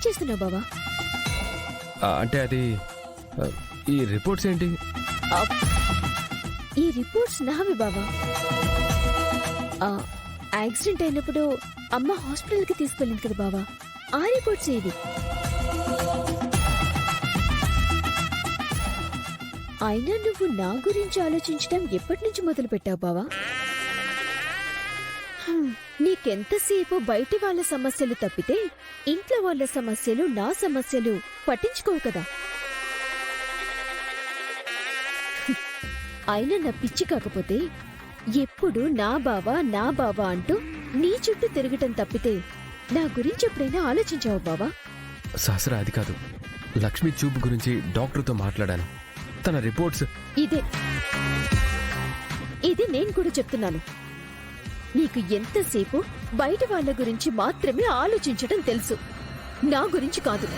చేస్తున్నావు బావా? అంటే అది ఈ రిపోర్ట్స్ ఏంటి? ఈ రిపోర్ట్స్ నావి బావా. యాక్సిడెంట్ అయినప్పుడు అమ్మ హాస్పిటల్కి తీసుకెళ్ళింది కదా బావా, ఆ రిపోర్ట్స్ ఇవి. అయినా నువ్వు నా గురించి ఆలోచించడం ఎప్పటి నుంచి మొదలు పెట్టావు బావా? నీకెంతసేపు బయటి వాళ్ళ సమస్యలు తప్పితే ఇంట్లో వాళ్ళ సమస్యలు, నా సమస్యలు పట్టించుకోవు కదా. అయినా నా పిచ్చి కాకపోతే ఎప్పుడు నా బావా అంటూ నీ చుట్టూ తిరగటం తప్పితే నా గురించి ఎప్పుడైనా ఆలోచించావు బావా? సహస్ర, అది కాదు. లక్ష్మి చూపు గురించి డాక్టర్తో మాట్లాడాను. తన రిపోర్ట్స్ ఇది నేను కూడా చెప్తున్నాను. నీకు ఎంతసేపు బయట వాళ్ళ గురించి మాత్రమే ఆలోచించటం తెలుసు, నా గురించి కాదు.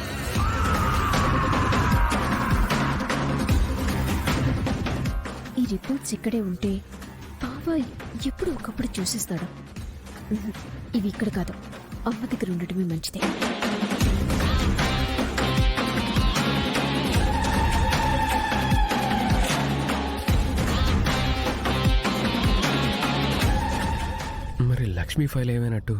ఈ రిపోర్ట్స్ ఇక్కడే ఉంటే బావా ఎప్పుడు ఒకప్పుడు చూసేస్తాడు. ఇవి ఇక్కడ కాదు, అమ్మ దగ్గర ఉండటమే మంచిది. మరి లక్ష్మి ఫైల్ ఏమైనట్టు?